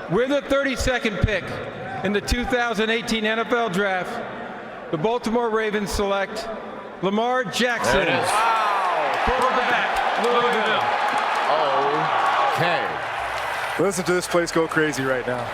With the 32nd pick in the 2018 NFL Draft, the Baltimore Ravens select Lamar Jackson. There it is. Wow. Quarterback, Louisville. Okay. Listen to this place go crazy right now.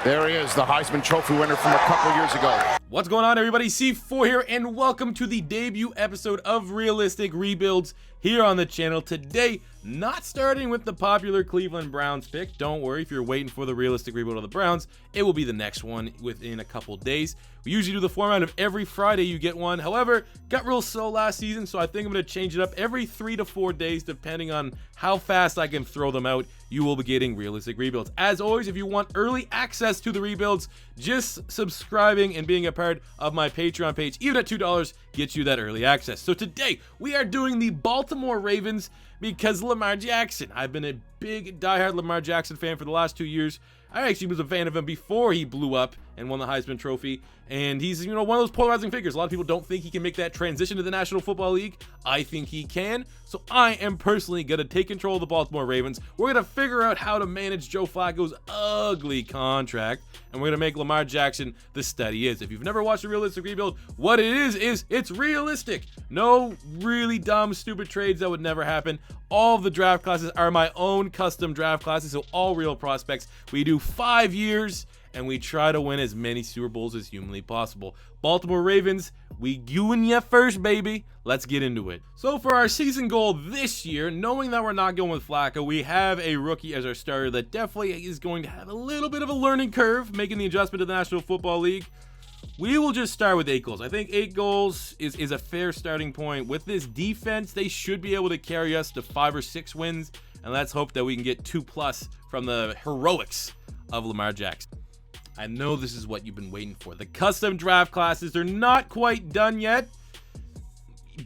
There he is, the Heisman Trophy winner from a couple years ago. What's going on, everybody? C4 here, and welcome to the debut episode of Realistic Rebuilds here on the channel. Today, not starting with the popular Cleveland Browns pick. Don't worry, if you're waiting for the Realistic Rebuild of the Browns, it will be the next one within a couple days. We usually do the format of every Friday you get one. However, got real slow last season, so I think I'm going to change it up every 3 to 4 days, depending on how fast I can throw them out. You will be getting Realistic Rebuilds. As always, if you want early access to the rebuilds, just subscribing and being a part of my Patreon page, even at $2, gets you that early access. So today, we are doing the Baltimore Ravens because Lamar Jackson. I've been a big diehard Lamar Jackson fan for the last 2 years. I actually was a fan of him before he blew up and won the Heisman Trophy. And he's, one of those polarizing figures. A lot of people don't think he can make that transition to the National Football League. I think he can. So I am personally going to take control of the Baltimore Ravens. We're going to figure out how to manage Joe Flacco's ugly contract. And we're going to make Lamar Jackson the stud he is. If you've never watched a Realistic Rebuild, what it is it's realistic. No really dumb, stupid trades that would never happen. All of the draft classes are my own custom draft classes, so all real prospects. We do 5 years, and we try to win as many Super Bowls as humanly possible. Baltimore Ravens, we doing ya first, baby. Let's get into it. So for our season goal this year, knowing that we're not going with Flacco, we have a rookie as our starter that definitely is going to have a little bit of a learning curve, making the adjustment to the National Football League. We will just start with 8 goals. I think 8 goals is a fair starting point. With this defense, they should be able to carry us to 5 or 6 wins, and let's hope that we can get 2+ from the heroics of Lamar Jackson. I know this is what you've been waiting for. The custom draft classes, they're not quite done yet,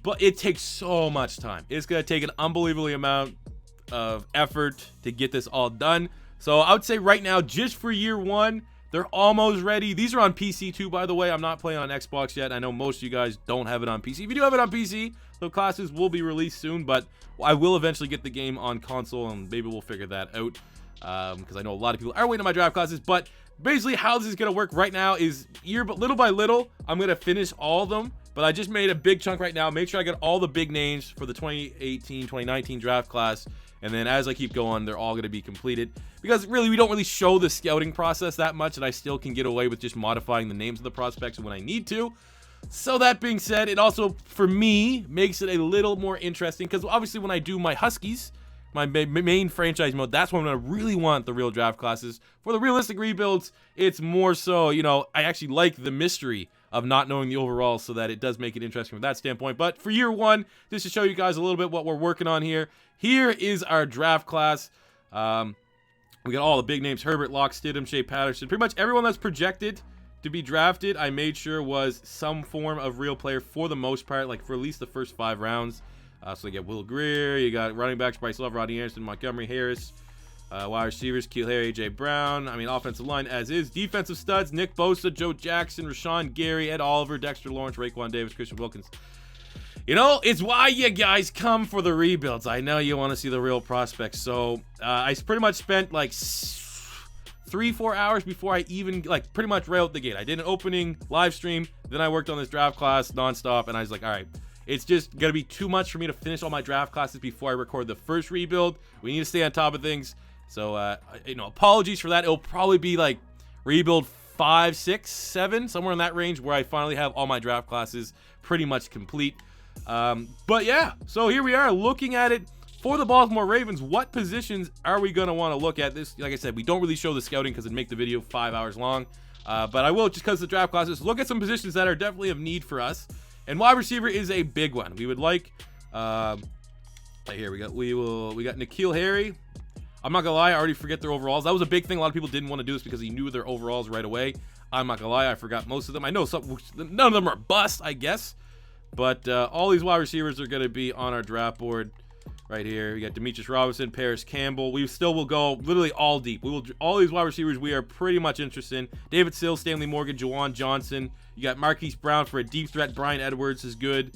but it takes so much time. It's going to take an unbelievable amount of effort to get this all done. So I would say right now, just for year 1, they're almost ready. These are on PC too, by the way. I'm not playing on Xbox yet. I know most of you guys don't have it on PC. If you do have it on PC, the classes will be released soon, but I will eventually get the game on console, and maybe we'll figure that out, because I know a lot of people are waiting on my draft classes. But basically how this is going to work right now is little by little, I'm going to finish all of them, but I just made a big chunk right now. Make sure I get all the big names for the 2018, 2019 draft class. And then as I keep going, they're all going to be completed. Because really, we don't really show the scouting process that much, and I still can get away with just modifying the names of the prospects when I need to. So that being said, it also, for me, makes it a little more interesting. Because obviously when I do my Huskies, my main franchise mode, that's when I really want the real draft classes. For the Realistic Rebuilds, it's more so, I actually like the mystery of not knowing the overall, so that it does make it interesting from that standpoint. But for year 1, just to show you guys a little bit what we're working on here, here is our draft class. We got all the big names: Herbert, Locke, Stidham, Shea Patterson. Pretty much everyone that's projected to be drafted, I made sure was some form of real player for the most part, like for at least the first 5 rounds. So you got Will Greer, you got running backs: Bryce Love, Rodney Anderson, Montgomery Harris. Wide receivers: Keel Harry, A.J. Brown. Offensive line as is. Defensive studs: Nick Bosa, Joe Jackson, Rashawn Gary, Ed Oliver, Dexter Lawrence, Raekwon Davis, Christian Wilkins. It's why you guys come for the rebuilds. I know you want to see the real prospects. So I pretty much spent like 3-4 hours before I even pretty much railed the gate. I did an opening live stream, then I worked on this draft class nonstop, and I was like, all right, it's just gonna be too much for me to finish all my draft classes before I record the first rebuild. We need to stay on top of things. So apologies for that. It'll probably be like rebuild 5, 6, 7, somewhere in that range, where I finally have all my draft classes pretty much complete. But yeah, so here we are looking at it for the Baltimore Ravens. What positions are we going to want to look at? This, like I said, we don't really show the scouting because it'd make the video 5 hours long. But I will, just because of the draft classes, look at some positions that are definitely of need for us. And wide receiver is a big one. We would like, here we got N'Keal Harry. I'm not gonna lie, I already forget their overalls. That was a big thing. A lot of people didn't want to do this because he knew their overalls right away. I'm not gonna lie, I forgot most of them. I know none of them are bust, I guess. But all these wide receivers are going to be on our draft board right here. We got Demetrius Robinson, Paris Campbell. We still will go literally all deep. All these wide receivers we are pretty much interested in. David Sills, Stanley Morgan, Juwan Johnson. You got Marquise Brown for a deep threat. Brian Edwards is good.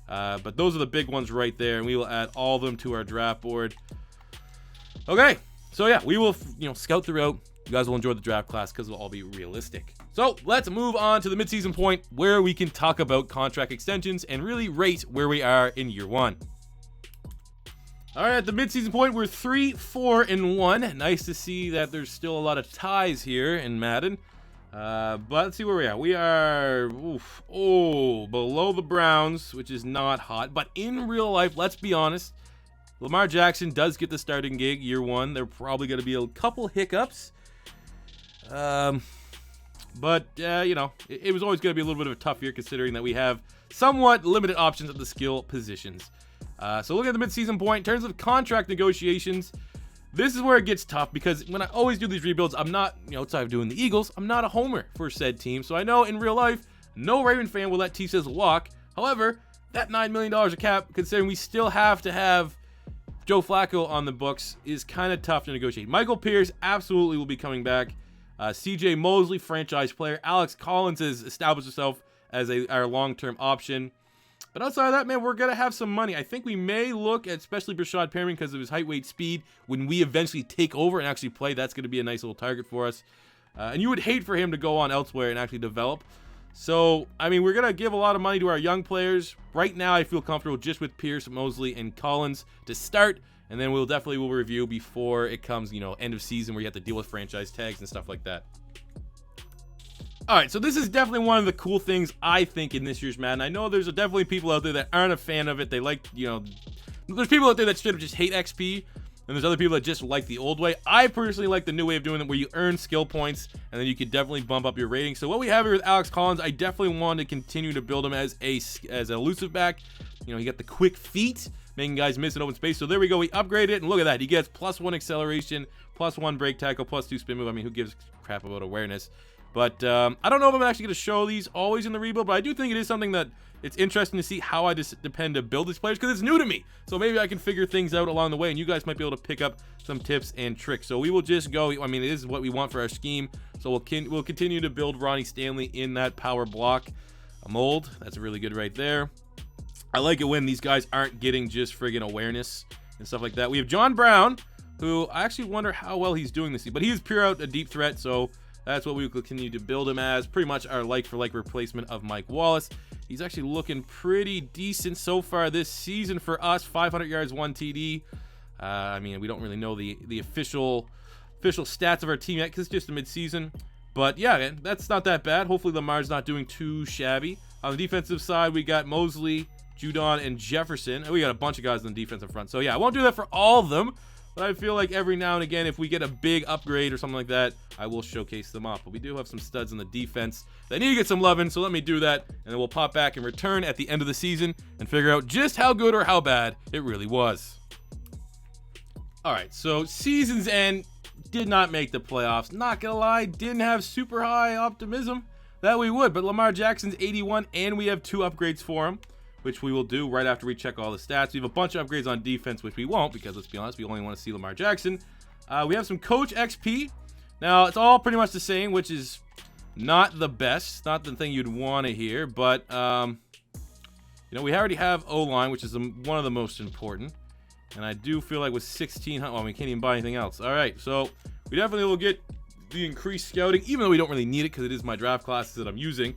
But those are the big ones right there, and we will add all of them to our draft board. Okay, So yeah, we will, scout throughout. You guys will enjoy the draft class because it'll all be realistic. So let's move on to the midseason point where we can talk about contract extensions and really rate where we are in year one. All right, at the midseason point, we're 3-4-1. Nice to see that there's still a lot of ties here in Madden. But let's see where we are. We are below the Browns, which is not hot. But in real life, let's be honest, Lamar Jackson does get the starting gig year one. There are probably going to be a couple hiccups. But it was always going to be a little bit of a tough year considering that we have somewhat limited options at the skill positions. So looking at the midseason point, in terms of contract negotiations, this is where it gets tough because when I always do these rebuilds, I'm not, outside of doing the Eagles, I'm not a homer for said team. So I know in real life, no Raven fan will let T says walk. However, that $9 million of cap, considering we still have to have Joe Flacco on the books, is kind of tough to negotiate. Michael Pierce absolutely will be coming back. CJ Mosley, franchise player. Alex Collins has established himself as our long-term option. But outside of that, man, we're going to have some money. I think we may look at especially Brashad Perriman because of his height, weight, speed. When we eventually take over and actually play, that's going to be a nice little target for us. And you would hate for him to go on elsewhere and actually develop. So, I mean, we're going to give a lot of money to our young players. Right now, I feel comfortable just with Pierce, Mosley, and Collins to start. And then we'll review before it comes, end of season where you have to deal with franchise tags and stuff like that. All right, so this is definitely one of the cool things I think in this year's Madden. I know there's definitely people out there that aren't a fan of it. They like, there's people out there that straight up just hate XP, and there's other people that just like the old way. I personally like the new way of doing it where you earn skill points, and then you can definitely bump up your rating. So what we have here with Alex Collins, I definitely want to continue to build him as an elusive back. He got the quick feet, making guys miss in open space. So there we go. We upgrade it, and look at that. He gets +1 acceleration, +1 break tackle, +2 spin move. I mean, who gives crap about awareness? But I don't know if I'm actually going to show these always in the rebuild, but I do think it is something that it's interesting to see how I just depend to build these players because it's new to me. So maybe I can figure things out along the way, and you guys might be able to pick up some tips and tricks. So we will just go. I mean, it is what we want for our scheme. So we'll continue to build Ronnie Stanley in that power block mold. That's really good right there. I like it when these guys aren't getting just friggin' awareness and stuff like that. We have John Brown, who I actually wonder how well he's doing this year, but he is pure out a deep threat, so that's what we will continue to build him as. Pretty much our like-for-like replacement of Mike Wallace. He's actually looking pretty decent so far this season for us. 500 yards, 1 TD. I mean, we don't really know the official stats of our team yet because it's just a mid-season. But yeah, man, that's not that bad. Hopefully Lamar's not doing too shabby. On the defensive side, we got Mosley, Judon, and Jefferson. And we got a bunch of guys on the defensive front. So yeah, I won't do that for all of them. But I feel like every now and again, if we get a big upgrade or something like that, I will showcase them off. But we do have some studs in the defense that need to get some loving, so let me do that. And then we'll pop back and return at the end of the season and figure out just how good or how bad it really was. All right, so season's end, did not make the playoffs. Not gonna lie, didn't have super high optimism that we would. But Lamar Jackson's 81, and we have 2 upgrades for him, which we will do right after we check all the stats. We have a bunch of upgrades on defense, which we won't because, let's be honest, we only want to see Lamar Jackson. We have some coach XP. Now, it's all pretty much the same, which is not the best, not the thing you'd want to hear, but, we already have O-line, which is one of the most important. And I do feel like with 1,600, well, we can't even buy anything else. All right, so we definitely will get the increased scouting, even though we don't really need it because it is my draft classes that I'm using.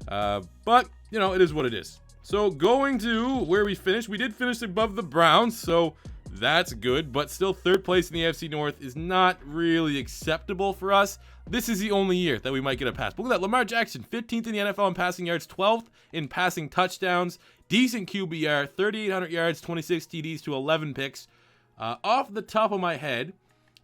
But, it is what it is. So going to where we finished, we did finish above the Browns, so that's good, but still 3rd place in the AFC North is not really acceptable for us. This is the only year that we might get a pass. But look at that, Lamar Jackson, 15th in the NFL in passing yards, 12th in passing touchdowns, decent QBR, 3,800 yards, 26 TDs to 11 picks. Off the top of my head,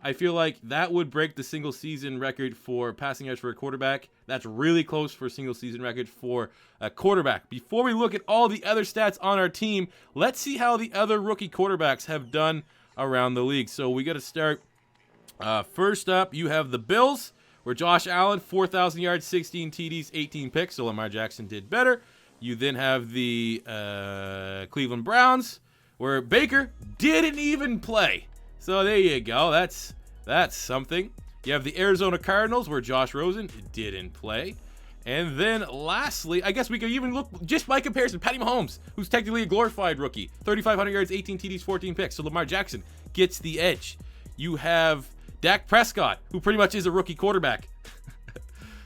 I feel like that would break the single season record for passing yards for a quarterback. That's really close for a single season record for a quarterback. Before we look at all the other stats on our team, let's see how the other rookie quarterbacks have done around the league. So we got to start. First up, you have the Bills, where Josh Allen, 4,000 yards, 16 TDs, 18 picks. So Lamar Jackson did better. You then have the Cleveland Browns, where Baker didn't even play. So there you go. That's something. You have the Arizona Cardinals, where Josh Rosen didn't play. And then lastly, I guess we could even look just by comparison, Patty Mahomes, who's technically a glorified rookie. 3,500 yards, 18 TDs, 14 picks. So Lamar Jackson gets the edge. you have Dak Prescott, who pretty much is a rookie quarterback.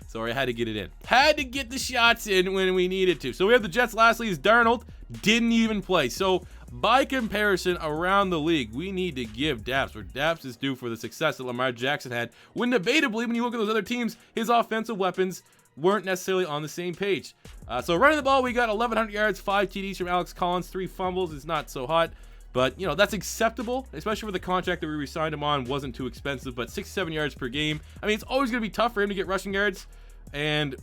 Sorry, I had to get it in. Had to get the shots in when we needed to. So we have the Jets lastly is Darnold. Didn't even play. So by comparison around the league, we need to give Daps where Daps is due for the success that Lamar Jackson had. When debatably, when you look at those other teams, his offensive weapons weren't necessarily on the same page. So running the ball, we got 1,100 yards, 5 TDs from Alex Collins, 3 fumbles. It's not so hot. But, you know, that's acceptable, especially for the contract that we re-signed him on. Wasn't too expensive, but 67 yards per game. I mean, it's always going to be tough for him to get rushing yards. And,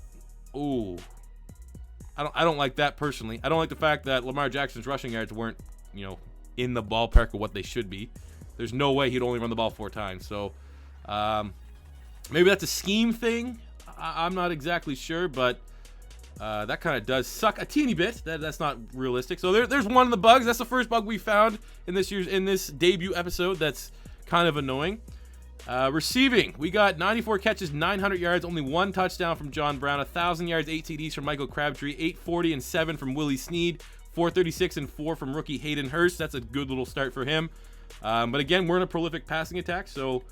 ooh, I don't like that personally. I don't like the fact that Lamar Jackson's rushing yards weren't, you know, in the ballpark of what they should be. There's no way he'd only run the ball 4 times. So, maybe that's a scheme thing. I'm not exactly sure, but that kind of does suck a teeny bit. That's not realistic. So there's one of the bugs. That's the first bug we found in this debut episode. That's kind of annoying. Receiving, we got 94 catches, 900 yards, only 1 touchdown from John Brown, 1,000 yards, 8 TDs from Michael Crabtree, 840 and 7 from Willie Snead, 436 and 4 from rookie Hayden Hurst. That's a good little start for him. But again, we're in a prolific passing attack, so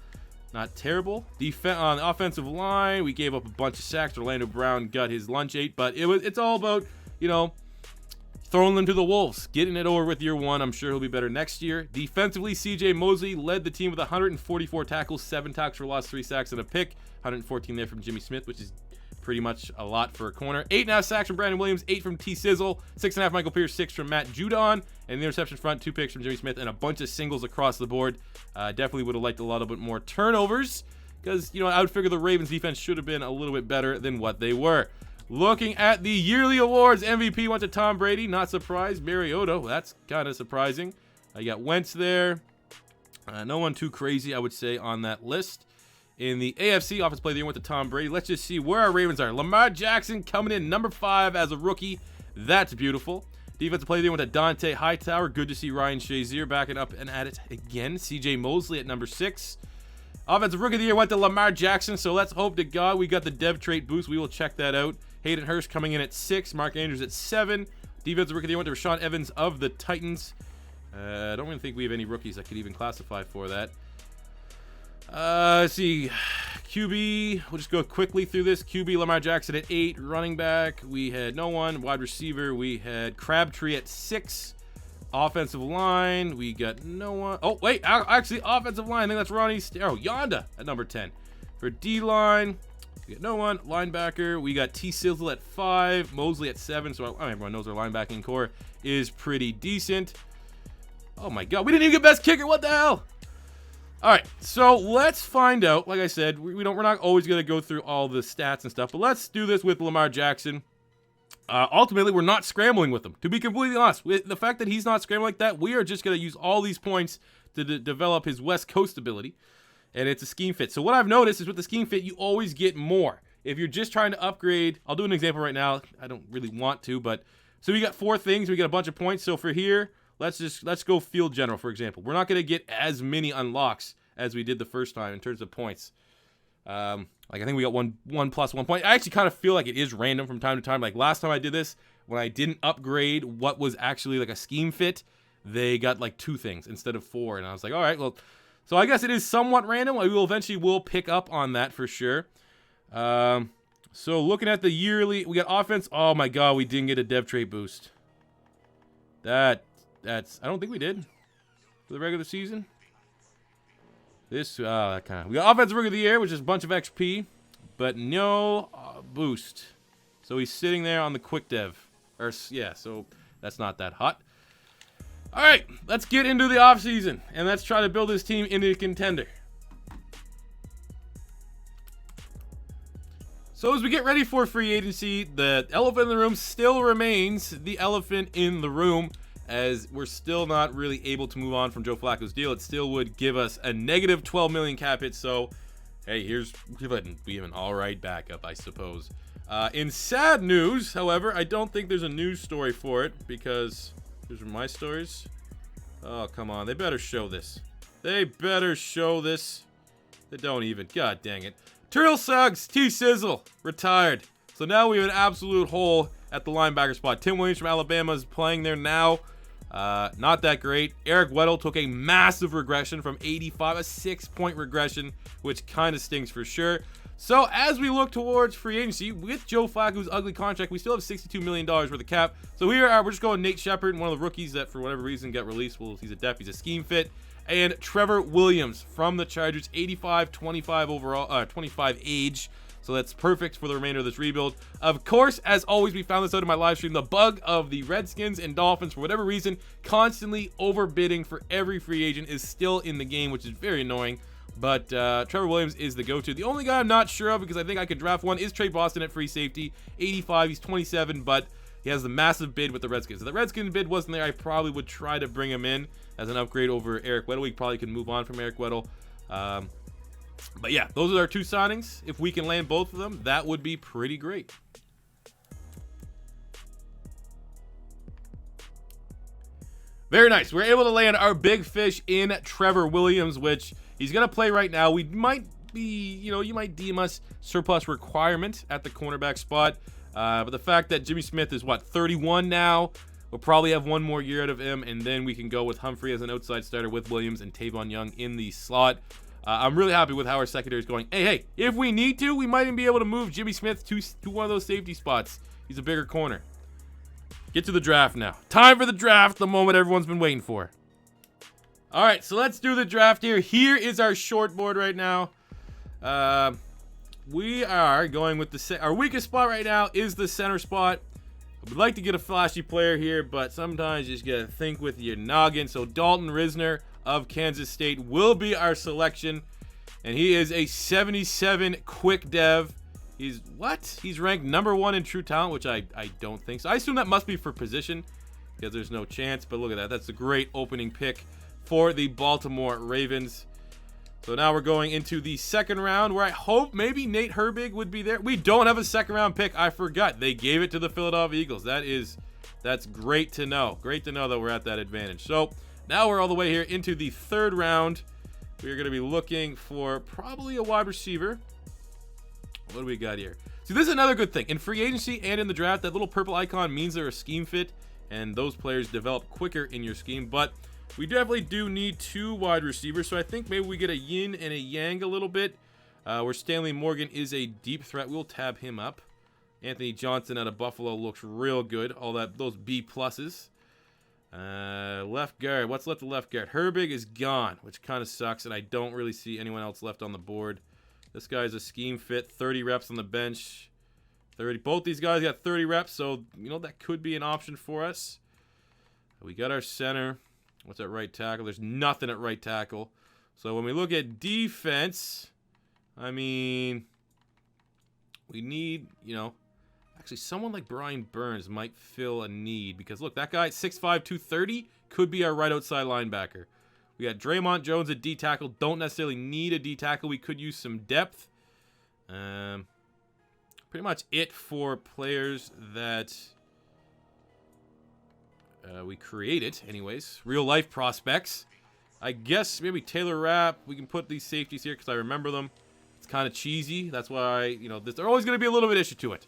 not terrible. On the offensive line, we gave up a bunch of sacks. Orlando Brown got his lunch ate, but it's all about, you know, throwing them to the wolves, getting it over with year 1. I'm sure he'll be better next year. Defensively, CJ Mosley led the team with 144 tackles, 7 tackles for loss, 3 sacks, and a pick. 114 there from Jimmy Smith, which is pretty much a lot for a corner. 8.5 sacks from Brandon Williams, 8 from T. Sizzle, 6.5 Michael Pierce, 6 from Matt Judon, and the interception front, 2 picks from Jimmy Smith, and a bunch of singles across the board. Definitely would have liked a little bit more turnovers because, you know, I would figure the Ravens defense should have been a little bit better than what they were. Looking at the yearly awards, MVP went to Tom Brady. Not surprised. Mariota, that's kind of surprising. I got Wentz there. No one too crazy, I would say, on that list. In the AFC, Offensive Player of the Year went to Tom Brady. Let's just see where our Ravens are. Lamar Jackson coming in number 5 as a rookie. That's beautiful. Defensive Player of the Year went to Dante Hightower. Good to see Ryan Shazier backing up and at it again. CJ Mosley at number 6. Offensive Rookie of the Year went to Lamar Jackson, so let's hope to God we got the dev trait boost. We will check that out. Hayden Hurst coming in at 6. Mark Andrews at 7. Defensive Rookie of the Year went to Rashaan Evans of the Titans. I don't really think we have any rookies that could even classify for that. Let's see. QB, we'll just go quickly through this. QB, Lamar Jackson at 8. Running back, we had no one. Wide receiver, we had Crabtree at 6. Offensive line, we got no one. Oh, wait, actually, offensive line, I think that's Ronnie Yonda at number 10. For D-line, we got no one. Linebacker, we got T. Sizzle at 5. Mosley at 7. So everyone knows our linebacking core is pretty decent. Oh, my God. We didn't even get best kicker. What the hell? All right, so let's find out. Like I said, we're not always going to go through all the stats and stuff, but let's do this with Lamar Jackson. Ultimately, we're not scrambling with him. To be completely honest, with the fact that he's not scrambling like that, we are just going to use all these points to develop his West Coast ability, and it's a scheme fit. So what I've noticed is with the scheme fit, you always get more. If you're just trying to upgrade, I'll do an example right now. I don't really want to, but so we got 4 things. We got a bunch of points. So for here, let's go field general, for example. We're not going to get as many unlocks as we did the first time in terms of points. Like I think we got one plus 1 point. I actually kind of feel like it is random from time to time. Like last time I did this, when I didn't upgrade what was actually like a scheme fit, they got like 2 things instead of 4. And I was like, all right, well, so I guess it is somewhat random. We will eventually pick up on that for sure. So looking at the yearly, we got offense. Oh my God, we didn't get a dev trait boost. That's I don't think we did for the regular season. That kind of. We got Offensive Rookie of the Year, which is a bunch of XP, but no boost. So he's sitting there on the quick dev. So that's not that hot. All right, let's get into the offseason, and let's try to build this team into a contender. So as we get ready for free agency, the elephant in the room still remains the elephant in the room, as we're still not really able to move on from Joe Flacco's deal. It still would give us a negative $12 million cap hit. So, hey, we have an all right backup, I suppose. In sad news, however, I don't think there's a news story for it because these are my stories. Oh, come on. They better show this. They better show this. They don't even. God dang it. Turtle Suggs, T. Sizzle, retired. So now we have an absolute hole at the linebacker spot. Tim Williams from Alabama is playing there now. Not that great. Eric Weddle took a massive regression from 85, a 6-point regression, which kind of stings for sure. So as we look towards free agency, with Joe Flacco's ugly contract, we still have $62 million worth of cap. So here we're just going Nate Shepard, one of the rookies that for whatever reason got released. Well, he's a depth, he's a scheme fit. And Trevor Williams from the Chargers, 85, 25 overall, 25 age. So that's perfect for the remainder of this rebuild. Of course, as always, we found this out in my live stream. The bug of the Redskins and Dolphins, for whatever reason, constantly overbidding for every free agent is still in the game, which is very annoying. But Trevor Williams is the go-to. The only guy I'm not sure of, because I think I could draft one, is Trey Boston at free safety. 85, he's 27, but he has the massive bid with the Redskins. If the Redskins bid wasn't there, I probably would try to bring him in as an upgrade over Eric Weddle. We probably can move on from Eric Weddle. But yeah, those are our two signings. If we can land both of them, that would be pretty great. Very nice. We're able to land our big fish in Trevor Williams, which he's going to play right now. We might be, you might deem us surplus requirement at the cornerback spot. But the fact that Jimmy Smith is, 31 now, we'll probably have one more year out of him, and then we can go with Humphrey as an outside starter with Williams and Tavon Young in the slot. I'm really happy with how our secondary is going. Hey, if we need to, we might even be able to move Jimmy Smith to one of those safety spots. He's a bigger corner. Get to the draft now. Time for the draft, the moment everyone's been waiting for. All right, so let's do the draft here. Here is our short board right now. We are going with our weakest spot right now is the center spot. We'd like to get a flashy player here, but sometimes you just got to think with your noggin. So Dalton Risner of Kansas State will be our selection, and he is a 77 quick dev. He's ranked #1 in true talent, which I don't think so. I assume that must be for position because there's no chance, but look at that. That's a great opening pick for the Baltimore Ravens. So now we're going into the second round, where I hope maybe Nate Herbig would be there. We don't have a second round pick. I forgot. They gave it to the Philadelphia Eagles. That's great to know. Great to know that we're at that advantage. So now we're all the way here into the third round. We're going to be looking for probably a wide receiver. What do we got here? See, this is another good thing. In free agency and in the draft, that little purple icon means they're a scheme fit, and those players develop quicker in your scheme. But we definitely do need 2 wide receivers, so I think maybe we get a yin and a yang a little bit, where Stanley Morgan is a deep threat. We'll tab him up. Anthony Johnson out of Buffalo looks real good. Those B pluses. Left guard. What's left of left guard? Herbig is gone, which kind of sucks, and I don't really see anyone else left on the board. This guy's a scheme fit. 30 reps on the bench. 30. Both these guys got 30 reps, so that could be an option for us. We got our center. What's at right tackle? There's nothing at right tackle. So when we look at defense, I mean, we need, actually someone like Brian Burns might fill a need, because look, that guy 6'5", 230 could be our right outside linebacker. We got Draymond Jones at D tackle. Don't necessarily need a D tackle. We could use some depth. Pretty much it for players that we created, anyways. Real life prospects. I guess maybe Taylor Rapp. We can put these safeties here because I remember them. It's kind of cheesy. That's why, there's always going to be a little bit issue to it.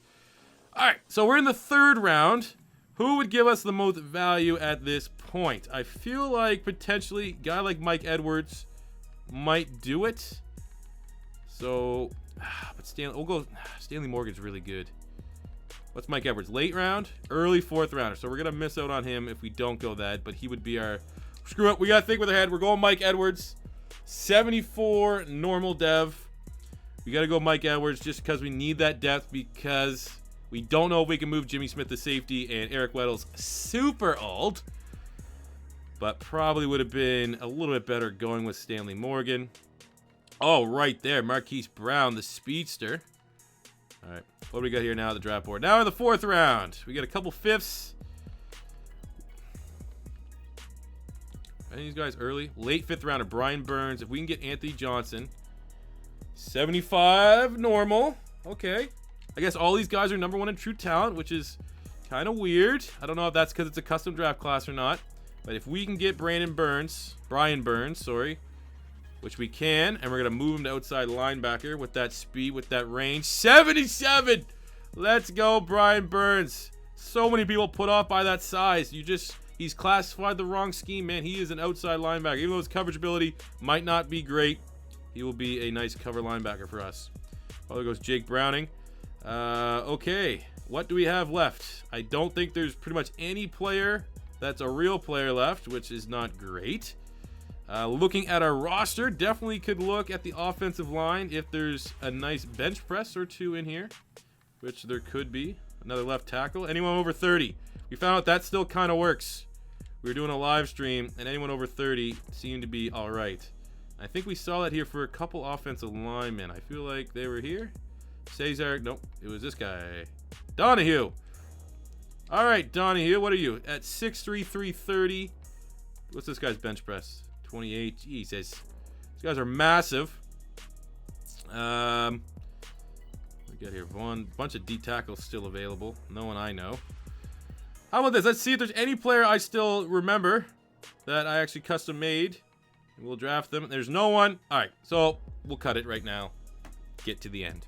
All right, so we're in the third round. Who would give us the most value at this point? I feel like potentially a guy like Mike Edwards might do it. So, but Stanley Morgan's really good. What's Mike Edwards? Late round? Early fourth rounder. So we're going to miss out on him if we don't go that, but he would be our... Screw it. We got to think with our head. We're going Mike Edwards. 74 normal dev. We got to go Mike Edwards just because we need that depth, because we don't know if we can move Jimmy Smith to safety, and Eric Weddle's super old. But probably would have been a little bit better going with Stanley Morgan. Oh, right there. Marquise Brown, the speedster. All right. What do we got here now at the draft board? Now in the fourth round. We got a couple fifths. Any of these guys early? Late fifth rounder, Brian Burns. If we can get Anthony Johnson. 75 normal. Okay. I guess all these guys are #1 in true talent, which is kind of weird. I don't know if that's because it's a custom draft class or not. But if we can get Brian Burns, which we can, and we're going to move him to outside linebacker with that speed, with that range. 77! Let's go, Brian Burns. So many people put off by that size. He's He's classified the wrong scheme, man. He is an outside linebacker. Even though his coverage ability might not be great, he will be a nice cover linebacker for us. Oh, there goes Jake Browning. Okay, what do we have left? I don't think there's pretty much any player that's a real player left, which is not great. Looking at our roster, definitely could look at the offensive line if there's a nice bench press or two in here, which there could be. Another left tackle. Anyone over 30. We found out that still kind of works. We were doing a live stream, and anyone over 30 seemed to be all right. I think we saw that here for a couple offensive linemen. I feel like they were here. Cesar, nope, it was this guy. Donahue. All right, Donahue, what are you? At 6'3", 330. What's this guy's bench press? 28. Jesus. These guys are massive. We got here one bunch of D tackles still available. No one I know. How about this? Let's see if there's any player I still remember that I actually custom made. We'll draft them. There's no one. All right, so we'll cut it right now. Get to the end.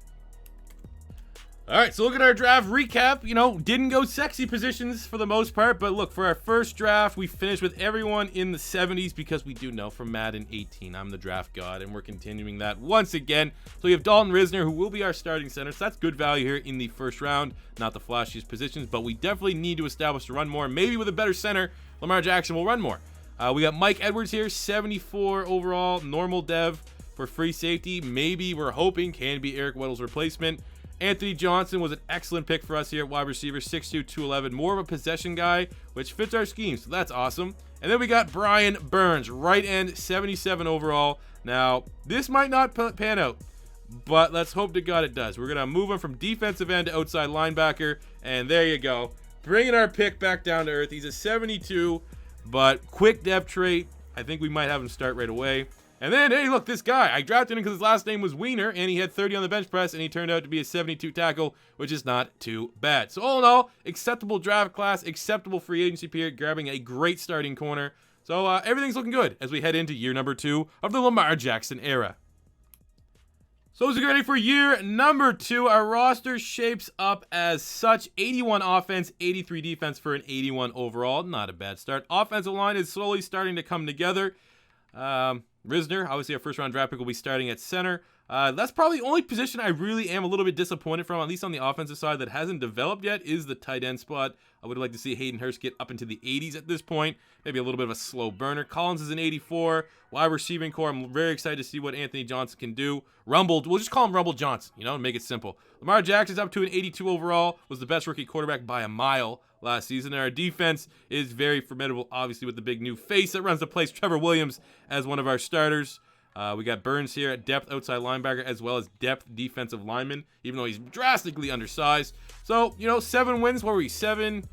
All right, so look at our draft recap. You know, didn't go sexy positions for the most part, but look, for our first draft, we finished with everyone in the 70s because we do know from Madden 18, I'm the draft god, and we're continuing that once again. So we have Dalton Risner, who will be our starting center, so that's good value here in the first round. Not the flashiest positions, but we definitely need to establish to run more. Maybe with a better center, Lamar Jackson will run more. We got Mike Edwards here, 74 overall, normal dev for free safety. Maybe we're hoping can be Eric Weddle's replacement. Anthony Johnson was an excellent pick for us here at wide receiver, 6'2", 211. More of a possession guy, which fits our scheme, so that's awesome. And then we got Brian Burns, right end, 77 overall. Now, this might not pan out, but let's hope to God it does. We're going to move him from defensive end to outside linebacker, and there you go. Bringing our pick back down to earth. He's a 72, but quick depth trait. I think we might have him start right away. And then, hey, look, this guy. I drafted him because his last name was Wiener, and he had 30 on the bench press, and he turned out to be a 72 tackle, which is not too bad. So all in all, acceptable draft class, acceptable free agency period, grabbing a great starting corner. So everything's looking good as we head into year number 2 of the Lamar Jackson era. So as we get ready for year number 2, our roster shapes up as such. 81 offense, 83 defense for an 81 overall. Not a bad start. Offensive line is slowly starting to come together. Risner, obviously our first round draft pick, will be starting at center. That's probably the only position I really am a little bit disappointed from, at least on the offensive side, that hasn't developed yet, is the tight end spot. I would like to see Hayden Hurst get up into the 80s at this point. Maybe a little bit of a slow burner. Collins is an 84. Wide receiving core, I'm very excited to see what Anthony Johnson can do. Rumble, we'll just call him Rumble Johnson, and make it simple. Lamar Jackson's up to an 82 overall, was the best rookie quarterback by a mile last season. And our defense is very formidable, obviously, with the big new face that runs the place, Trevor Williams, as one of our starters. We got Burns here at depth outside linebacker as well as depth defensive lineman, even though he's drastically undersized. So, 7 wins. What were we? 7,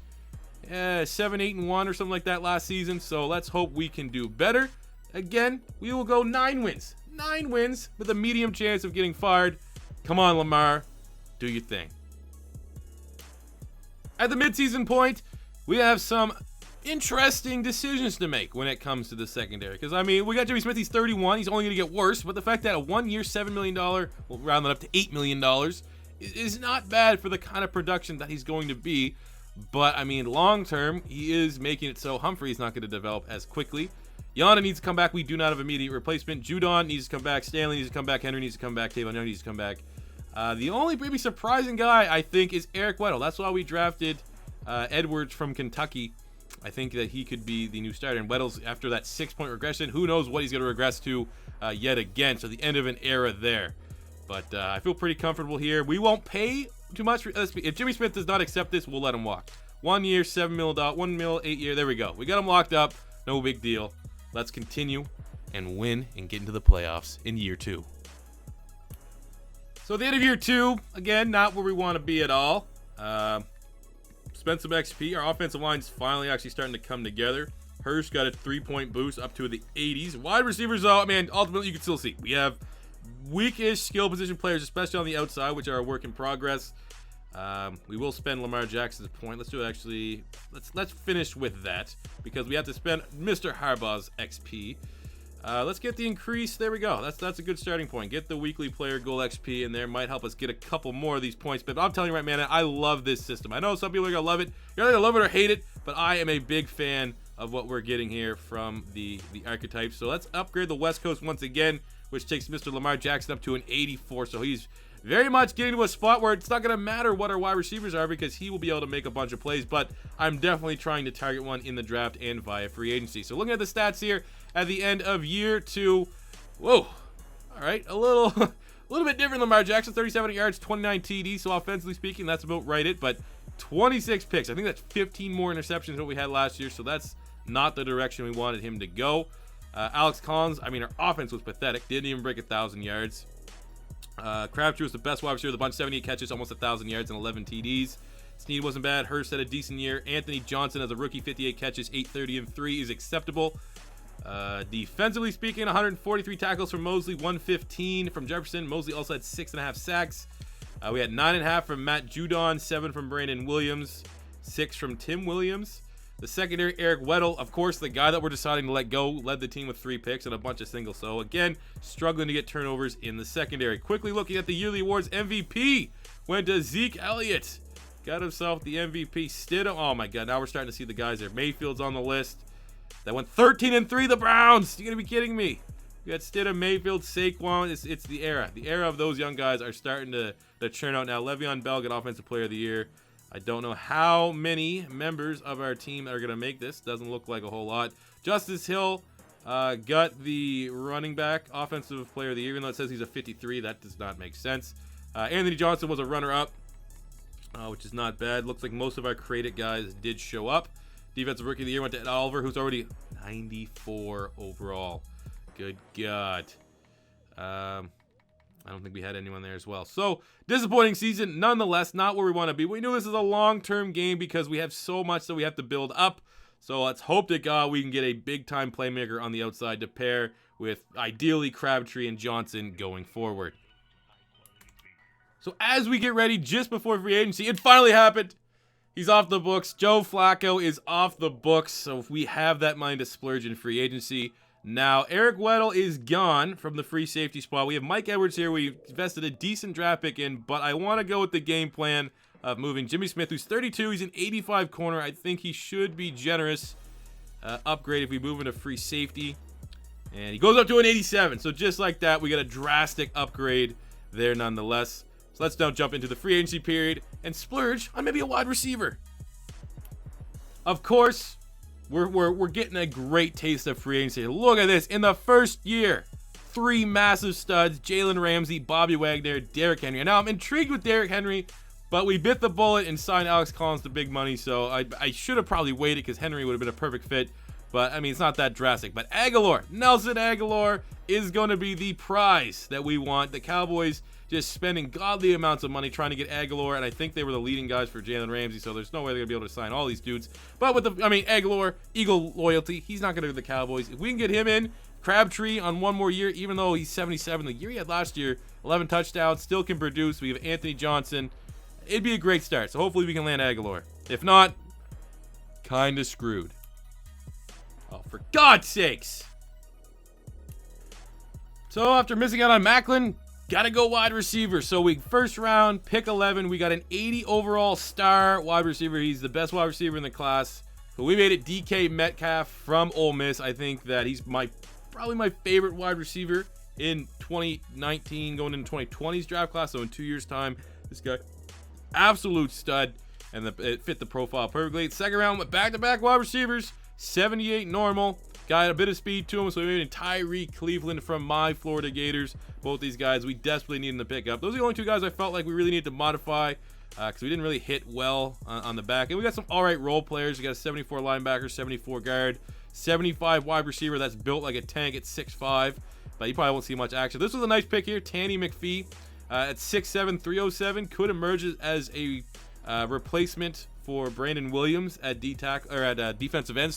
8-1 or something like that last season. So let's hope we can do better. Again, we will go 9 wins. 9 wins with a medium chance of getting fired. Come on, Lamar. Do your thing. At the midseason point, we have some interesting decisions to make when it comes to the secondary. Because, we got Jimmy Smith. He's 31. He's only going to get worse. But the fact that a 1-year, $7 million, we'll round that up to $8 million, is not bad for the kind of production that he's going to be. But, long term, he is making it so Humphrey's not going to develop as quickly. Yana needs to come back. We do not have immediate replacement. Judon needs to come back. Stanley needs to come back. Henry needs to come back. Tavon Young needs to come back. The only maybe surprising guy, I think, is Eric Weddle. That's why we drafted Edwards from Kentucky. I think that he could be the new starter. And Weddle's, after that 6-point regression, who knows what he's going to regress to yet again. So the end of an era there. But I feel pretty comfortable here. We won't pay too much. If Jimmy Smith does not accept this, we'll let him walk. 1 year, $7 million, $1 million, 8 year. There we go. We got him locked up. No big deal. Let's continue and win and get into the playoffs in year 2. So at the end of year 2, again, not where we want to be at all. Spent some XP. Our offensive line's finally actually starting to come together. Hurst got a 3-point boost up to the 80s. Wide receivers, though, ultimately you can still see. We have weakish skill position players, especially on the outside, which are a work in progress. We will spend Lamar Jackson's point. Let's do it actually. Let's finish with that because we have to spend Mr. Harbaugh's XP. Let's get the increase. There we go. That's a good starting point. Get the weekly player goal XP in there. Might help us get a couple more of these points. But I'm telling you right, man, I love this system. I know some people are going to love it. You're either going to love it or hate it. But I am a big fan of what we're getting here from the archetypes. So let's upgrade the West Coast once again, which takes Mr. Lamar Jackson up to an 84. So he's very much getting to a spot where it's not going to matter what our wide receivers are because he will be able to make a bunch of plays, but I'm definitely trying to target one in the draft and via free agency. So looking at the stats here at the end of year 2, whoa, all right, a little bit different. Lamar Jackson, 37 yards, 29 TDs, so offensively speaking, that's about right but 26 picks. I think that's 15 more interceptions than what we had last year, so that's not the direction we wanted him to go. Alex Collins, I mean, our offense was pathetic, didn't even break 1,000 yards. Crabtree was the best wide receiver of the bunch, 78 catches, almost 1,000 yards, and 11 TDs. Snead wasn't bad. Hurst had a decent year. Anthony Johnson as a rookie, 58 catches, 830 and 3 is acceptable. Defensively speaking, 143 tackles from Mosley, 115 from Jefferson. Mosley also had 6.5 sacks. We had 9.5 from Matt Judon, 7 from Brandon Williams, 6 from Tim Williams. The secondary, Eric Weddle, of course, the guy that we're deciding to let go, led the team with 3 picks and a bunch of singles. So again, struggling to get turnovers in the secondary. Quickly looking at the yearly awards, MVP went to Zeke Elliott. Got himself the MVP. Stidham, oh my God, now we're starting to see the guys there. Mayfield's on the list. That went 13-3, the Browns. You gotta be kidding me. We got Stidham, Mayfield, Saquon. It's the era. The era of those young guys are starting to churn out now. Le'Veon Bell got Offensive Player of the Year. I don't know how many members of our team are going to make this. Doesn't look like a whole lot. Justice Hill got the running back Offensive Player of the Year, even though it says he's a 53. That does not make sense. Anthony Johnson was a runner-up, which is not bad. Looks like most of our created guys did show up. Defensive Rookie of the Year went to Ed Oliver, who's already 94 overall. Good God. I don't think we had anyone there as well. So, disappointing season, nonetheless, not where we want to be. We knew this is a long-term game because we have so much that we have to build up. So, let's hope to God we can get a big-time playmaker on the outside to pair with, ideally, Crabtree and Johnson going forward. So, as we get ready, just before free agency, it finally happened. He's off the books. Joe Flacco is off the books. So, if we have that money to splurge in free agency. Now, Eric Weddle is gone from the free safety spot. We have Mike Edwards here. We invested a decent draft pick in, but I want to go with the game plan of moving Jimmy Smith, who's 32. He's an 85 corner. I think he should be generous. Upgrade if we move into free safety. And he goes up to an 87. So just like that, we got a drastic upgrade there nonetheless. So let's now jump into the free agency period and splurge on maybe a wide receiver. Of course, we're getting a great taste of free agency. Look at this. In the first year, 3 massive studs, Jalen Ramsey, Bobby Wagner, Derrick Henry. And now I'm intrigued with Derrick Henry, but we bit the bullet and signed Alex Collins to big money, so I should have probably waited because Henry would have been a perfect fit. But, I mean, it's not that drastic. But Aguilar, Nelson Aguilar is going to be the prize that we want. The Cowboys just spending godly amounts of money trying to get Aguilar, and I think they were the leading guys for Jalen Ramsey, so there's no way they're going to be able to sign all these dudes. But with Aguilar, Eagle loyalty, he's not going to go to the Cowboys. If we can get him in, Crabtree on one more year, even though he's 77, the year he had last year, 11 touchdowns, still can produce. We have Anthony Johnson. It'd be a great start, so hopefully we can land Aguilar. If not, kind of screwed. Oh, for God's sakes. So after missing out on Macklin, gotta go wide receiver. So we first round, pick 11. We got an 80 overall star wide receiver. He's the best wide receiver in the class. So we made it DK Metcalf from Ole Miss. I think that he's probably my favorite wide receiver in 2019 going into 2020's draft class. So in 2 years' time, this guy, absolute stud, and it fit the profile perfectly. Second round, went back-to-back wide receivers, 78 normal. Got a bit of speed to him, so we made Tyree Cleveland from my Florida Gators. Both these guys we desperately needed to pick up. Those are the only 2 guys I felt like we really needed to modify because we didn't really hit well on the back. And we got some all right role players. We got a 74 linebacker, 74 guard, 75 wide receiver that's built like a tank at 6'5", but you probably won't see much action. This was a nice pick here. Tanny McPhee at 6'7", 307 could emerge as a replacement for Brandon Williams at defensive end.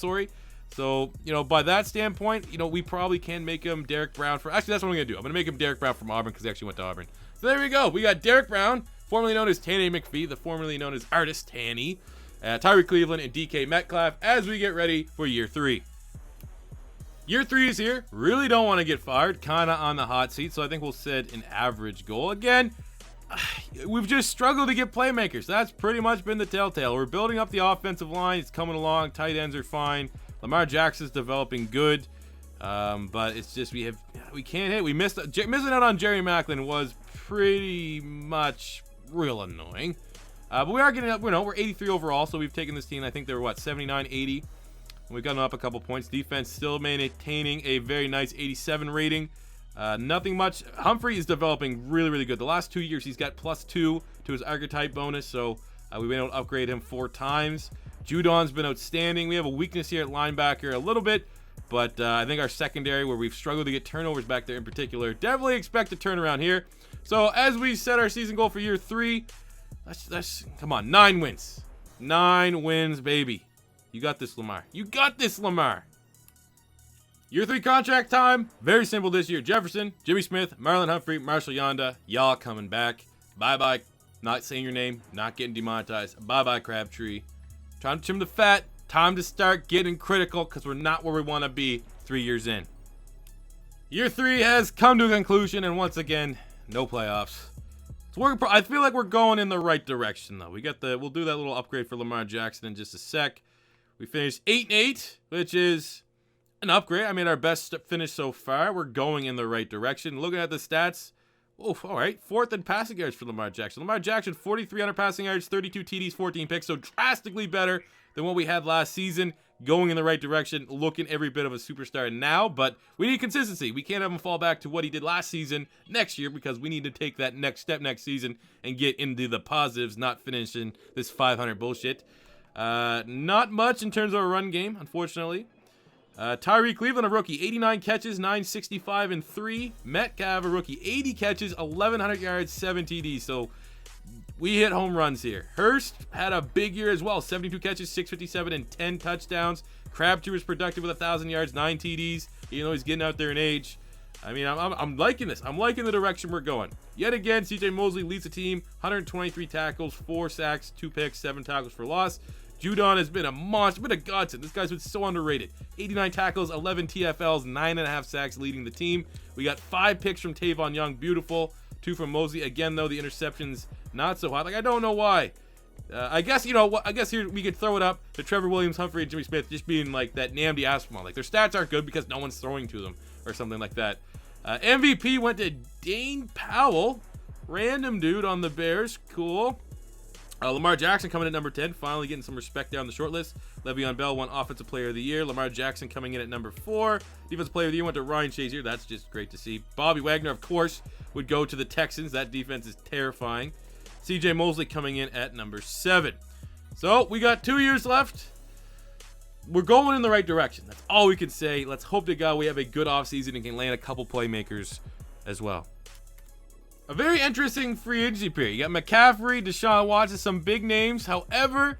So, by that standpoint, we probably can make him Derek Brown for... Actually, that's what I'm going to do. I'm going to make him Derek Brown from Auburn because he actually went to Auburn. So there we go. We got Derek Brown, formerly known as Tanny McPhee, the formerly known as Artist Tanny, Tyree Cleveland, and DK Metcalf as we get ready for year 3. Year 3 is here. Really don't want to get fired. Kind of on the hot seat, so I think we'll set an average goal. Again, we've just struggled to get playmakers. That's pretty much been the telltale. We're building up the offensive line. It's coming along. Tight ends are fine. Lamar Jackson's developing good, but it's just we can't hit. We missing out on Jerry Maclin was pretty much real annoying. But we are getting up. We're 83 overall, so we've taken this team. I think they were 79, 80. We've gotten up a couple points. Defense still maintaining a very nice 87 rating. Nothing much. Humphrey is developing really, really good. The last 2 years, he's got +2 to his archetype bonus, so we've been able to upgrade him 4 times. Judon's been outstanding. We have a weakness here at linebacker a little bit, but I think our secondary, where we've struggled to get turnovers back there in particular, definitely expect a turnaround here. So as we set our season goal for year 3, let's come on, 9 wins. 9 wins, baby. You got this, Lamar. You got this, Lamar. Year 3 contract time. Very simple this year. Jefferson, Jimmy Smith, Marlon Humphrey, Marshall Yonda. Y'all coming back. Bye-bye. Not saying your name. Not getting demonetized. Bye-bye, Crabtree. Time to trim the fat. Time to start getting critical because we're not where we want to be 3 years in. Year 3 has come to a conclusion, and once again, no playoffs. I feel like we're going in the right direction, though. We'll do that little upgrade for Lamar Jackson in just a sec. We finished 8-8, which is an upgrade. I mean, our best finish so far. We're going in the right direction. Looking at the stats, all right. 4th in passing yards for Lamar Jackson. Lamar Jackson, 4,300 passing yards, 32 TDs, 14 picks, so drastically better than what we had last season. Going in the right direction, looking every bit of a superstar now, but we need consistency. We can't have him fall back to what he did last season next year because we need to take that next step next season and get into the positives, not finishing this 500 bullshit. Not much in terms of a run game, unfortunately. Tyree Cleveland, a rookie, 89 catches, 965 and 3. Metcalf, a rookie, 80 catches, 1,100 yards, 7 TDs. So we hit home runs here. Hurst had a big year as well, 72 catches, 657 and 10 touchdowns. Crabtree was productive with 1,000 yards, 9 TDs, even though he's getting out there in age. I mean, I'm liking this. I'm liking the direction we're going. Yet again, CJ Mosley leads the team, 123 tackles, 4 sacks, 2 picks, 7 tackles for loss. Judon has been a monster, been a godsend. This guy's been so underrated. 89 tackles, 11 TFLs, 9.5 sacks leading the team. We got 5 picks from Tavon Young, beautiful. 2 from Mosley. Again, though, the interceptions not so hot. Like, I don't know why. I guess, you know what? I guess here we could throw it up to Trevor Williams, Humphrey, and Jimmy Smith just being like that Namdi Aspinall. Like, their stats aren't good because no one's throwing to them or something like that. MVP went to Dane Powell. Random dude on the Bears. Cool. Lamar Jackson coming at number 10, finally getting some respect there on the short list. Le'Veon Bell won Offensive Player of the Year. Lamar Jackson coming in at number 4. Defensive Player of the Year went to Ryan Shazier. That's just great to see. Bobby Wagner, of course, would go to the Texans. That defense is terrifying. CJ Mosley coming in at number 7. So we got 2 years left. We're going in the right direction. That's all we can say. Let's hope to God we have a good offseason and can land a couple playmakers as well. A very interesting free agency period. You got McCaffrey, Deshaun Watson, some big names. However,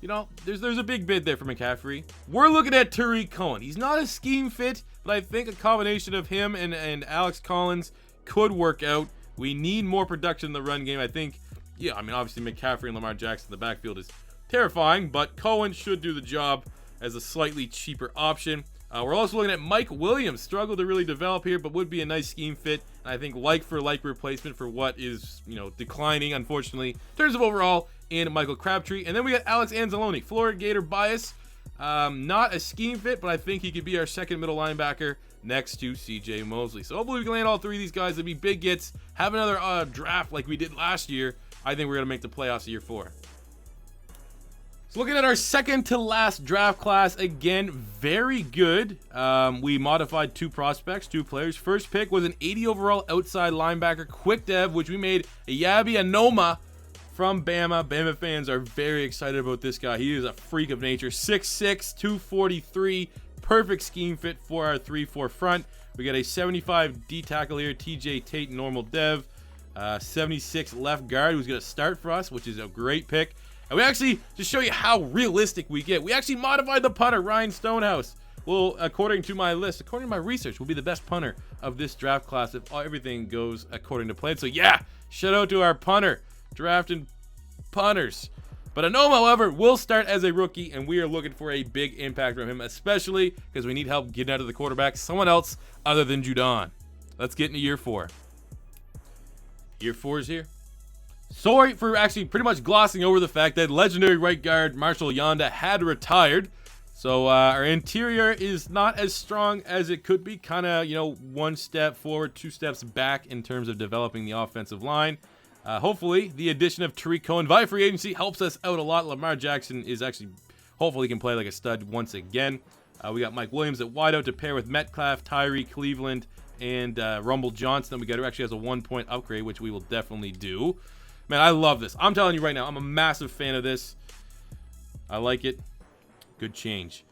you know, there's a big bid there for McCaffrey. We're looking at Tariq Cohen. He's not a scheme fit, but I think a combination of him and Alex Collins could work out. We need more production in the run game. I think, yeah, I mean, obviously McCaffrey and Lamar Jackson in the backfield is terrifying, but Cohen should do the job as a slightly cheaper option. We're also looking at Mike Williams. Struggled to really develop here, but would be a nice scheme fit. And I think like-for-like replacement for what is, you know, declining, unfortunately, in terms of overall, in Michael Crabtree. And then we got Alex Anzalone, Florida Gator bias. Not a scheme fit, but I think he could be our second middle linebacker next to CJ Mosley. So hopefully we can land all 3 of these guys. It'll be big gets. Have another draft like we did last year. I think we're going to make the playoffs year 4. So looking at our second to last draft class, again, very good. We modified 2 prospects, 2 players. First pick was an 80 overall outside linebacker, quick dev, which we made a Yabi Anoma from Bama. Bama fans are very excited about this guy. He is a freak of nature. 6'6", 243, perfect scheme fit for our 3-4 front. We got a 75 D tackle here, TJ Tate, normal dev. 76 left guard who's going to start for us, which is a great pick. And we actually, to show you how realistic we get, we actually modified the punter, Ryan Stonehouse. Well, according to my list, according to my research, will be the best punter of this draft class if everything goes according to plan. So yeah, shout out to our punter, drafting punters. But Anoma, however, will start as a rookie, and we are looking for a big impact from him, especially because we need help getting out of the quarterback, someone else other than Judon. Let's get into year 4. Year 4 is here. Sorry for actually pretty much glossing over the fact that legendary right guard Marshall Yonda had retired. So our interior is not as strong as it could be. Kind of, you know, one step forward, two steps back in terms of developing the offensive line. Hopefully, the addition of Tariq Cohen via free agency helps us out a lot. Lamar Jackson is actually, hopefully, can play like a stud once again. We got Mike Williams at wideout to pair with Metcalf, Tyree, Cleveland, and Rumble Johnson. We got who actually has a 1-point upgrade, which we will definitely do. Man, I love this. I'm telling you right now, I'm a massive fan of this. I like it. Good change.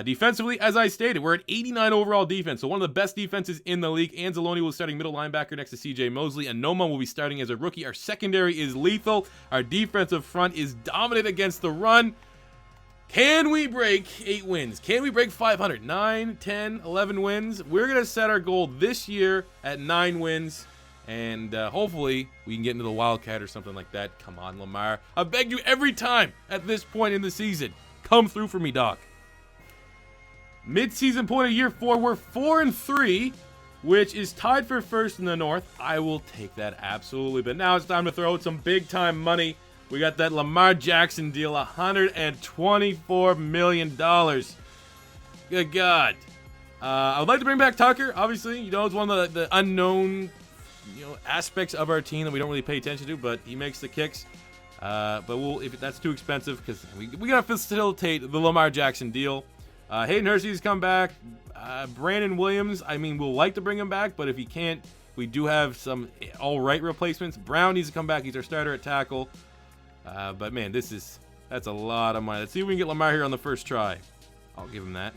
Defensively, as I stated, we're at 89 overall defense, so one of the best defenses in the league. Anzalone will be starting middle linebacker next to CJ Mosley, and Noma will be starting as a rookie. Our secondary is lethal. Our defensive front is dominant against the run. Can we break 8 wins? Can we break 500? 9, 10, 11 wins? We're going to set our goal this year at 9 wins, and hopefully we can get into the Wildcat or something like that. Come on, Lamar. I beg you every time at this point in the season. Come through for me, Doc. Mid-season point of year 4, we're 4-3, which is tied for first in the North. I will take that absolutely, but now it's time to throw out some big-time money. We got that Lamar Jackson deal, $124 million. Good God. I would like to bring back Tucker. Obviously, you know, it's one of the unknown, you know, aspects of our team that we don't really pay attention to, but he makes the kicks. But if that's too expensive, because we got to facilitate the Lamar Jackson deal. Hayden Hurst's come back. Brandon Williams, I mean, we'll like to bring him back, but if he can't, we do have some all-right replacements. Brown needs to come back. He's our starter at tackle. But man, that's a lot of money. Let's see if we can get Lamar here on the first try. I'll give him that.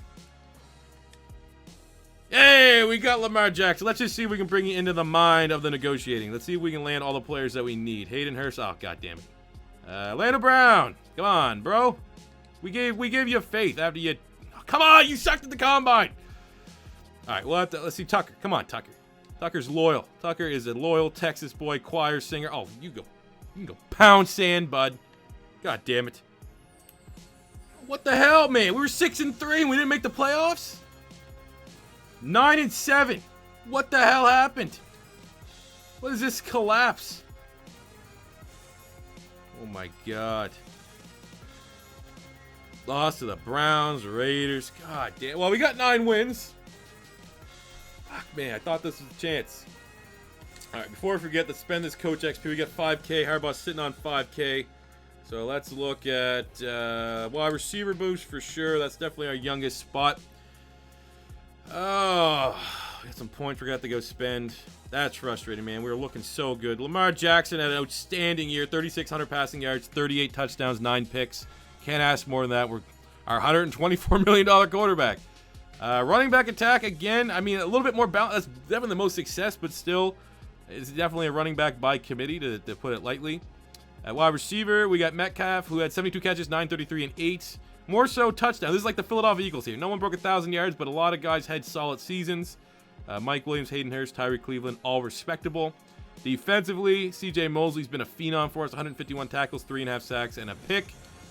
Hey, we got Lamar Jackson. Let's just see if we can bring you into the mind of the negotiating. Let's see if we can land all the players that we need. Hayden Hurst. Oh, God damn it. Lando Brown. Come on, bro. We gave you faith after you. Oh, come on, you sucked at the combine. All right, let's see Tucker. Come on, Tucker. Tucker's loyal. Tucker is a loyal Texas boy, choir singer. Oh, you can go pound sand, bud. God damn it. What the hell, man? We were 6-3 and we didn't make the playoffs? 9-7. What the hell happened? What is this collapse? Oh my God. Lost to the Browns, Raiders. God damn. Well, we got 9 wins. Fuck, man. I thought this was a chance. All right, before I forget, let's spend this coach XP. We got 5K. Harbaugh's sitting on 5K. So let's look at wide receiver boost for sure. That's definitely our youngest spot. Oh, we got some points. Forgot to go spend. That's frustrating, man. We were looking so good. Lamar Jackson had an outstanding year. 3,600 passing yards, 38 touchdowns, 9 picks. Can't ask more than that. We're our $124 million quarterback. Running back attack, again, I mean, a little bit more balance. That's definitely the most success, but still, it's definitely a running back by committee, to put it lightly. At wide receiver, we got Metcalf, who had 72 catches, 933, and 8. More so touchdowns. This is like the Philadelphia Eagles here. No one broke 1,000 yards, but a lot of guys had solid seasons. Mike Williams, Hayden Hurst, Tyree Cleveland, all respectable. Defensively, CJ Mosley's been a phenom for us. 151 tackles, 3.5 sacks, and a pick.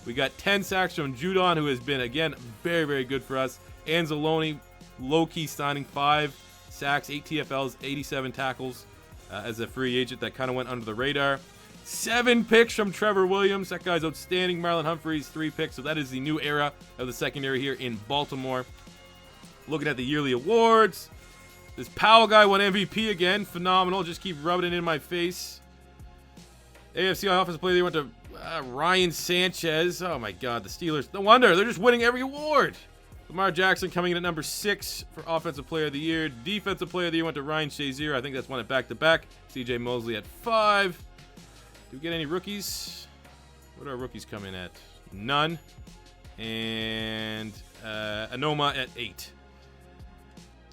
We got 10 sacks from Judon, who has been, again, very, very good for us. Anzalone, low-key signing, 5 sacks, 8 TFLs, 87 tackles as a free agent that kind of went under the radar. 7 picks from Trevor Williams. That guy's outstanding. Marlon Humphreys, 3 picks. So that is the new era of the secondary here in Baltimore. Looking at the yearly awards. This Powell guy won MVP again. Phenomenal. Just keep rubbing it in my face. AFC Offensive Player, they went to Ryan Sanchez. Oh, my God. The Steelers. No wonder. They're just winning every award. Lamar Jackson coming in at number 6 for Offensive Player of the Year. Defensive Player of the Year went to Ryan Shazier. I think that's won it back-to-back. CJ Mosley at 5. Do we get any rookies? What do our rookies come in at? None. And Anoma at 8.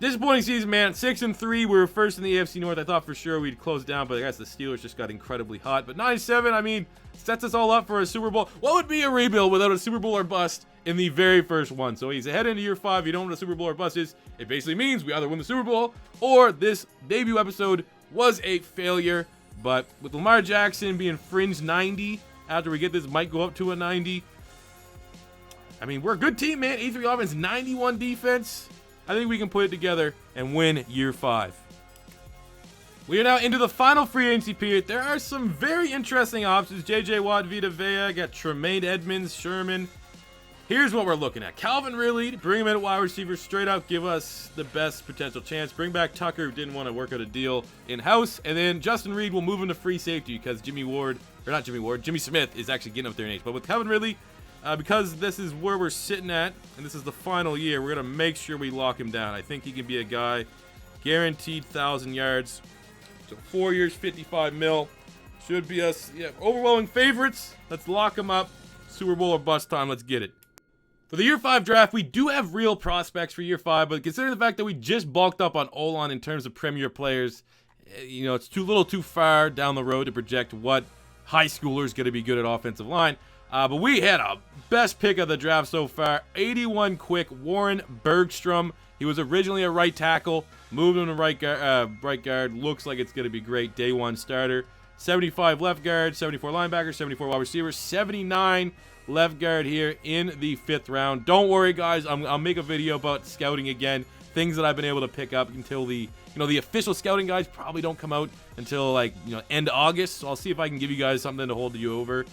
Disappointing season, man. 6-3. We were first in the AFC North. I thought for sure we'd close down, but I guess the Steelers just got incredibly hot. But 9-7, I mean, sets us all up for a Super Bowl. What would be a rebuild without a Super Bowl or bust in the very first one? So he's ahead into year 5. You don't know what a Super Bowl or bust is. It basically means we either win the Super Bowl or this debut episode was a failure. But with Lamar Jackson being fringe 90, after we get this, might go up to a 90. I mean, we're a good team, man. 83 offense, 91 defense. I think we can put it together and win year 5. We are now into the final free agency period. There are some very interesting options. J.J. Watt, Vita Vea, got Tremaine Edmonds, Sherman, Here's what we're looking at. Calvin Ridley, bring him in at wide receiver, straight up, give us the best potential chance. Bring back Tucker, who didn't want to work out a deal in-house. And then Justin Reed will move him to free safety because Jimmy Smith is actually getting up there in age. But with Calvin Ridley, because this is where we're sitting at, and this is the final year, we're going to make sure we lock him down. I think he can be a guy guaranteed 1,000 yards. So 4 years, 55 mil. Should be us, overwhelming favorites. Let's lock him up. Super Bowl or bust time. Let's get it. For the Year 5 draft, we do have real prospects for Year 5, but considering the fact that we just bulked up on O-line in terms of premier players, it's too little too far down the road to project what high schoolers going to be good at offensive line. But we had a best pick of the draft so far. 81 quick, Warren Bergstrom. He was originally a right tackle, moved him to right guard. Looks like it's going to be great. Day one starter. 75 left guard, 74 linebacker, 74 wide receiver, 79 left guard here in the 5th round. Don't worry, guys. I'll make a video about scouting again. Things that I've been able to pick up until the official scouting guides probably don't come out until end August. So I'll see if I can give you guys something to hold you over.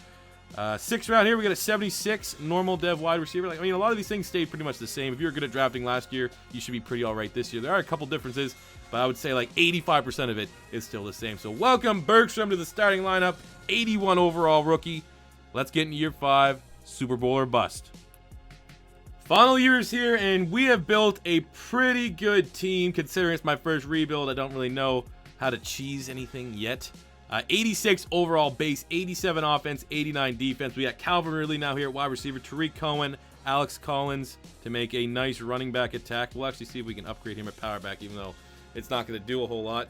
6th round here, we got a 76 normal dev wide receiver. A lot of these things stayed pretty much the same. If you were good at drafting last year, you should be pretty all right this year. There are a couple differences, but I would say 85% of it is still the same. So welcome Bergstrom to the starting lineup. 81 overall rookie. Let's get into Year 5, Super Bowl or bust. Final year is here, and we have built a pretty good team. Considering it's my first rebuild, I don't really know how to cheese anything yet. 86 overall base, 87 offense, 89 defense. We got Calvin Ridley now here at wide receiver, Tariq Cohen, Alex Collins to make a nice running back attack. We'll actually see if we can upgrade him at power back, even though it's not going to do a whole lot.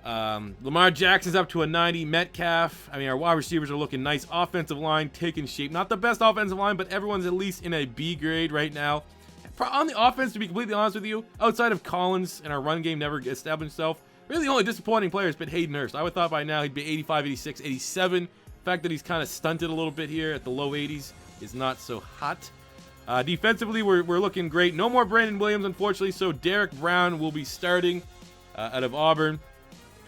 Lamar Jackson's up to a 90. Metcalf. Our wide receivers are looking nice. Offensive line taking shape. Not the best offensive line, but everyone's at least in a B grade right now. On the offense, to be completely honest with you, outside of Collins and our run game never established itself, really the only disappointing player has been Hayden Hurst. I would thought by now he'd be 85, 86, 87. The fact that he's kind of stunted a little bit here at the low 80s is not so hot. Defensively, we're looking great. No more Brandon Williams, unfortunately, so Derek Brown will be starting out of Auburn.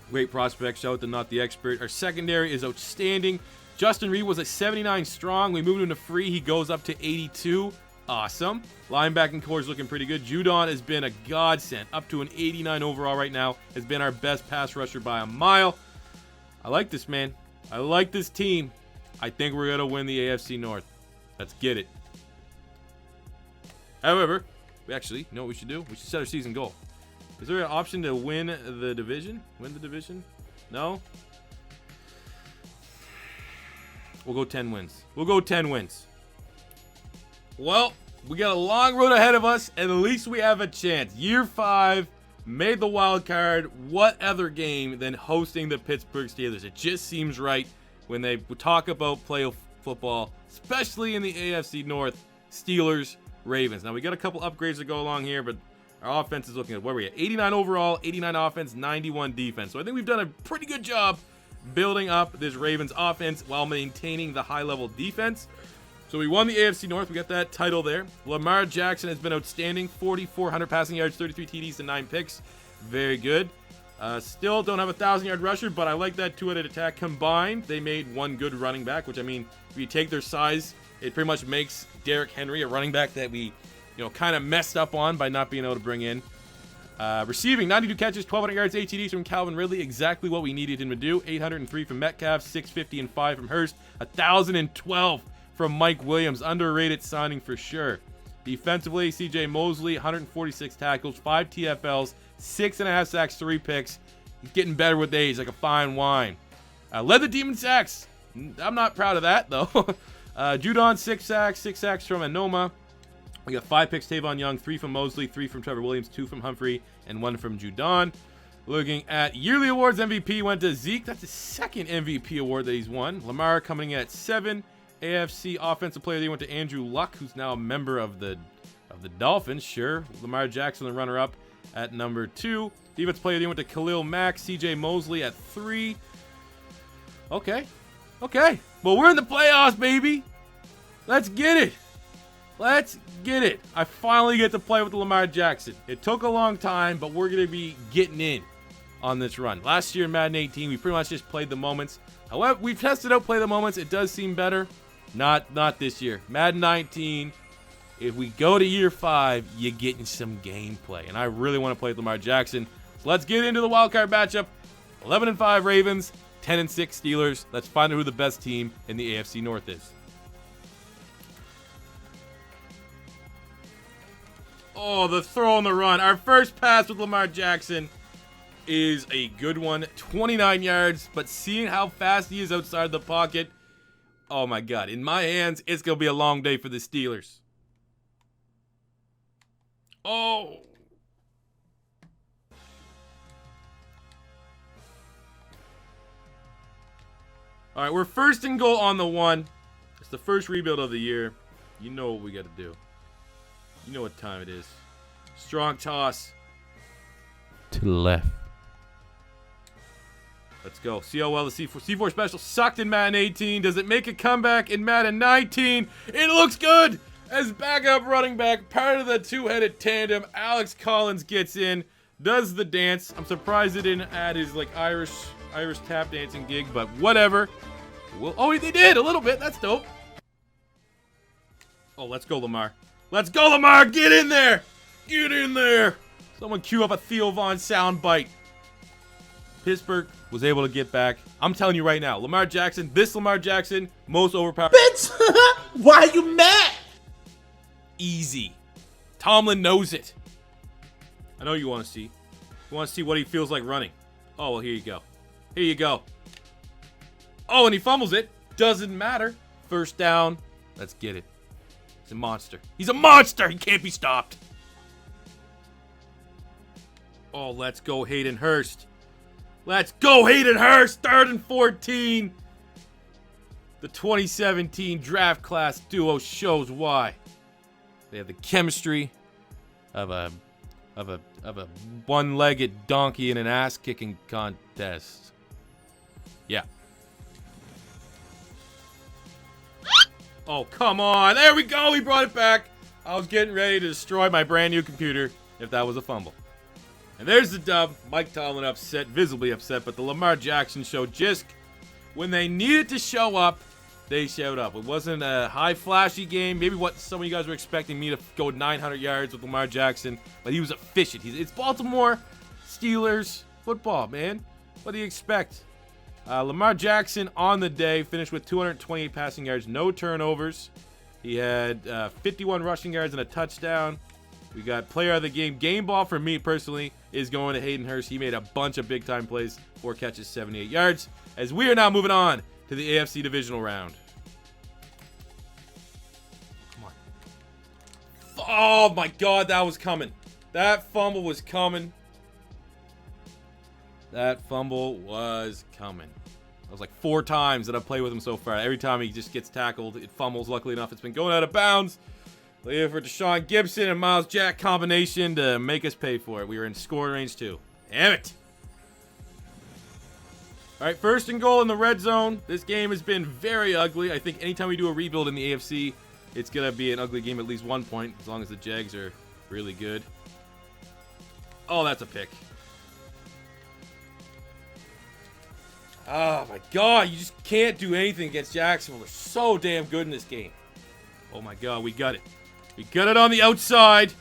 Great prospect. Shout out to Not the Expert. Our secondary is outstanding. Justin Reed was a 79 strong. We moved him to free. He goes up to 82. Awesome. Linebacking core is looking pretty good. Judon has been a godsend. Up to an 89 overall right now. Has been our best pass rusher by a mile. I like this, man. I like this team. I think we're going to win the AFC North. Let's get it. However, we actually, you know what we should do? We should set our season goal. Is there an option to win the division? Win the division? No? We'll go 10 wins. We'll go 10 wins. Well, we got a long road ahead of us, and at least we have a chance. Year 5, made the wild card. What other game than hosting the Pittsburgh Steelers? It just seems right when they talk about playoff football, especially in the AFC North. Steelers, Ravens. Now, we got a couple upgrades to go along here, but our offense is looking at, where are we at? 89 overall, 89 offense, 91 defense. So I think we've done a pretty good job building up this Ravens offense while maintaining the high-level defense. So we won the AFC North. We got that title there. Lamar Jackson has been outstanding. 4,400 passing yards, 33 TDs, and 9 picks. Very good. Still don't have a 1,000-yard rusher, but I like that two-headed attack. Combined, they made one good running back, which, if you take their size, it pretty much makes Derrick Henry a running back that we kind of messed up on by not being able to bring in. Receiving, 92 catches, 1,200 yards, 8 TDs from Calvin Ridley. Exactly what we needed him to do. 803 from Metcalf, 650 and 5 from Hurst. 1,012 from Mike Williams. Underrated signing for sure. Defensively, CJ Mosley, 146 tackles, 5 TFLs, 6.5 sacks, 3 picks. He's getting better with age, like a fine wine. Led the team in sacks. I'm not proud of that, though. Judon, 6 sacks from Anoma. We got 5 picks, Tavon Young, 3 from Mosley, 3 from Trevor Williams, 2 from Humphrey, and 1 from Judon. Looking at yearly awards, MVP went to Zeke. That's his second MVP award that he's won. Lamar coming in at 7. AFC Offensive Player of the Year went to Andrew Luck, who's now a member of the Dolphins. Sure. Lamar Jackson, the runner-up, at number 2. Defensive Player of the Year went to Khalil Mack. CJ Mosley at 3. Okay. Well, we're in the playoffs, baby. Let's get it. I finally get to play with Lamar Jackson. It took a long time, but we're going to be getting in on this run. Last year in Madden 18, we pretty much just played the moments. However, we've tested out play the moments. It does seem better. Not this year. Madden 19, If we go to year 5, you're getting some gameplay. And I really want to play with Lamar Jackson. So let's get into the wildcard matchup. 11-5 Ravens, 10-6 Steelers. Let's find out who the best team in the AFC North is. Oh, the throw and the run. Our first pass with Lamar Jackson is a good one. 29 yards, but seeing how fast he is outside the pocket, oh my God. In my hands, it's going to be a long day for the Steelers. Oh. All right, we're first and goal on the 1. It's the first rebuild of the year. You know what we got to do. You know what time it is. Strong toss. To the left. Let's go. See how well the C4 special sucked in Madden 18. Does it make a comeback in Madden 19? It looks good! As backup running back, part of the two-headed tandem, Alex Collins gets in, does the dance. I'm surprised they didn't add his like Irish tap dancing gig, but whatever. Oh, they did a little bit. That's dope. Oh, let's go, Lamar. Let's go, Lamar. Get in there. Get in there. Someone cue up a Theo Vaughn soundbite. Pittsburgh was able to get back. I'm telling you right now, Lamar Jackson, most overpowered. Bitch, why are you mad? Easy. Tomlin knows it. I know you want to see. You want to see what he feels like running. Oh, well, here you go. Here you go. Oh, and he fumbles it. Doesn't matter. First down. Let's get it. He's a monster. He's a monster. He can't be stopped. Oh, let's go Hayden Hurst. Let's go Hayden Hurst. 3rd and 14. The 2017 draft class duo shows why. They have the chemistry of a one-legged donkey in an ass-kicking contest. Yeah. Oh, come on. There we go. He brought it back. I was getting ready to destroy my brand new computer if that was a fumble. And there's the dub. Mike Tomlin upset, visibly upset, but the Lamar Jackson show, just when they needed to show up, they showed up. It wasn't a high flashy game. Maybe what some of you guys were expecting me to go 900 yards with Lamar Jackson, but he was efficient. It's Baltimore Steelers football, man. What do you expect? Lamar Jackson on the day finished with 228 passing yards, no turnovers. He had 51 rushing yards and a touchdown. We got player of the game. Game ball for me personally is going to Hayden Hurst. He made a bunch of big time plays, 4 catches, 78 yards. As we are now moving on to the AFC divisional round. Come on. Oh my God, that was coming. That fumble was coming. That fumble was coming. That was like 4 times that I've played with him so far. Every time he just gets tackled, it fumbles. Luckily enough, it's been going out of bounds. Looking for Deshaun Gibson and Miles Jack combination to make us pay for it. We were in scoring range too. Damn it. All right, 1st and goal in the red zone. This game has been very ugly. I think anytime we do a rebuild in the AFC, it's going to be an ugly game at least 1 point, as long as the Jags are really good. Oh, that's a pick. Oh, my God. You just can't do anything against Jacksonville. They're so damn good in this game. Oh, my God. We got it. We got it on the outside.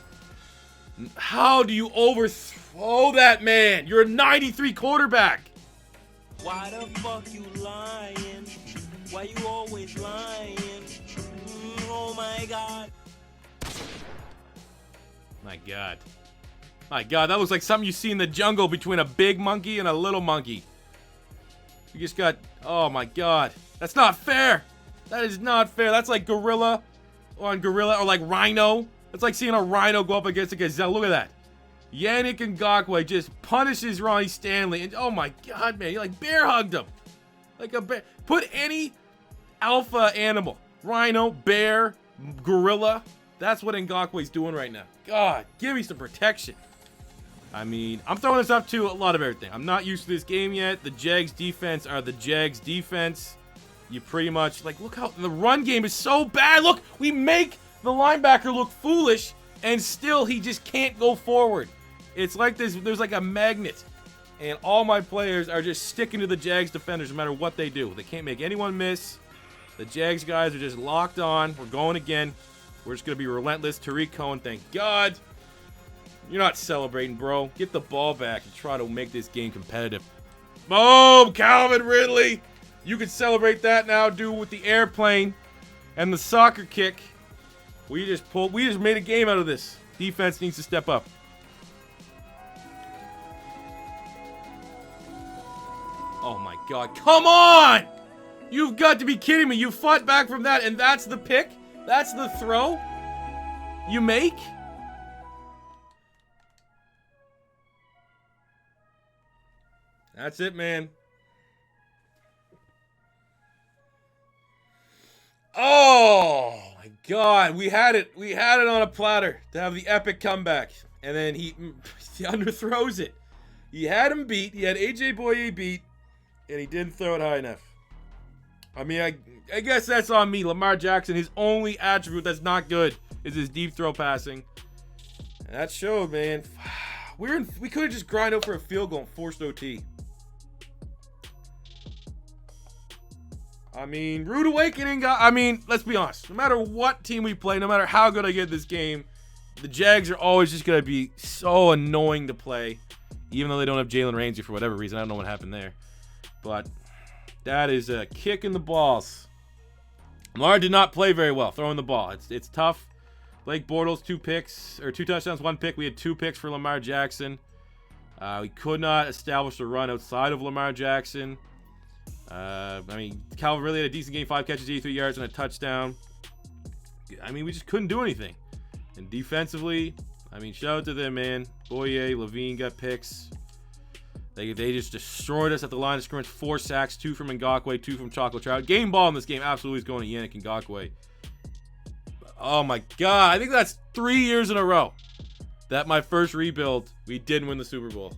How do you overthrow that man? You're a 93 quarterback. Why the fuck you lying? Why you always lying? Oh my God. My God. My God, that looks like something you see in the jungle between a big monkey and a little monkey. You just got, oh my God. That's not fair. That is not fair. That's like gorilla on gorilla, or like rhino. It's like seeing a rhino go up against a gazelle. Look at that. Yannick Ngakoue just punishes Ronnie Stanley. And oh my God, man. He like bear hugged him. Like a bear. Put any alpha animal. Rhino, bear, gorilla. That's what Ngakoue's doing right now. God, give me some protection. I mean, I'm throwing this up to a lot of everything. I'm not used to this game yet. The Jags defense are the Jags defense. You pretty much, like, look how the run game is so bad. Look, we make the linebacker look foolish, and still he just can't go forward. It's like there's like a magnet, and all my players are just sticking to the Jags defenders no matter what they do. They can't make anyone miss. The Jags guys are just locked on. We're going again. We're just going to be relentless. Tariq Cohen, thank God. You're not celebrating, bro. Get the ball back and try to make this game competitive. Boom! Calvin Ridley. You can celebrate that now, dude, with the airplane and the soccer kick. We just made a game out of this. Defense needs to step up. Oh my God. Come on! You've got to be kidding me. You fought back from that, and that's the pick? That's the throw you make? That's it, man. Oh my God, we had it on a platter to have the epic comeback, and then he underthrows it. He had him beat. He had AJ Boye beat, and he didn't throw it high enough. I mean, I guess that's on me. Lamar Jackson, his only attribute that's not good is his deep throw passing. And that showed, man. We could have just grind out for a field goal and forced OT. I mean, rude awakening. I mean, let's be honest. No matter what team we play, no matter how good I get this game, the Jags are always just going to be so annoying to play. Even though they don't have Jalen Ramsey for whatever reason. I don't know what happened there. But that is a kick in the balls. Lamar did not play very well throwing the ball. It's tough. Blake Bortles, 2 touchdowns, 1 pick. We had 2 picks for Lamar Jackson. We could not establish a run outside of Lamar Jackson. I mean, Calvin really had a decent game, 5 catches, 83 yards, and a touchdown. I mean, we just couldn't do anything. And defensively, I mean, shout out to them, man. Boye, Levine got picks. They just destroyed us at the line of scrimmage. 4 sacks, 2 from Ngakoue, 2 from Chocolate Trout. Game ball in this game absolutely is going to Yannick Ngakoue. Oh my God, I think that's 3 years in a row that my first rebuild, we didn't win the Super Bowl.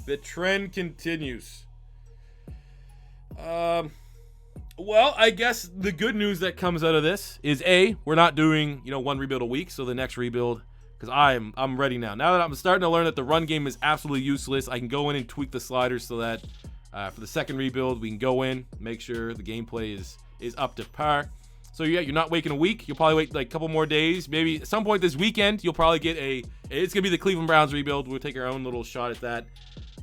The trend continues. Well, I guess the good news that comes out of this is we're not doing, 1 rebuild a week. So the next rebuild, because I'm ready now. Now that I'm starting to learn that the run game is absolutely useless, I can go in and tweak the sliders so that for the second rebuild, we can go in, make sure the gameplay is up to par. So yeah, you're not waiting a week. You'll probably wait like a couple more days. Maybe at some point this weekend, you'll probably get it's going to be the Cleveland Browns rebuild. We'll take our own little shot at that.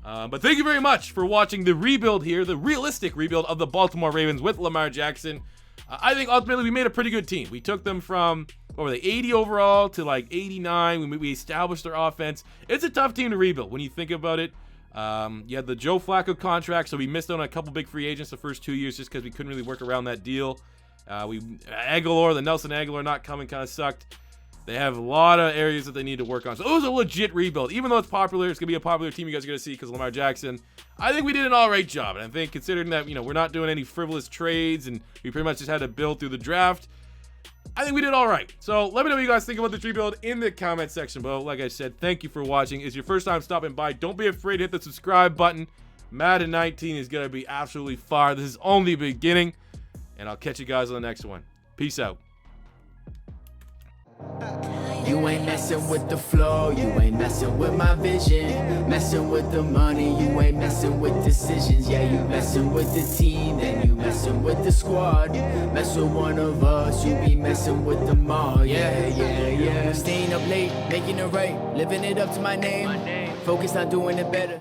But thank you very much for watching the rebuild here, the realistic rebuild of the Baltimore Ravens with Lamar Jackson. I think ultimately we made a pretty good team. We took them from, 80 overall to like 89. We established their offense. It's a tough team to rebuild when you think about it. You had the Joe Flacco contract, so we missed out on a couple big free agents the first 2 years just because we couldn't really work around that deal. The Nelson Aguilar not coming kind of sucked. They have a lot of areas that they need to work on. So it was a legit rebuild. Even though it's popular, it's going to be a popular team you guys are going to see because of Lamar Jackson. I think we did an all right job. And I think considering that, we're not doing any frivolous trades and we pretty much just had to build through the draft, I think we did all right. So let me know what you guys think about this rebuild in the comment section below. Like I said, thank you for watching. It's your first time stopping by. Don't be afraid to hit the subscribe button. Madden 19 is going to be absolutely fire. This is only the beginning. And I'll catch you guys on the next one. Peace out. You ain't messing with the flow, you ain't messing with my vision. Messing with the money, you ain't messing with decisions. Yeah, you messing with the team, then you messing with the squad. Mess with one of us, you be messing with them all. Yeah. Staying up late, making it right, living it up to my name. Focus on doing it better.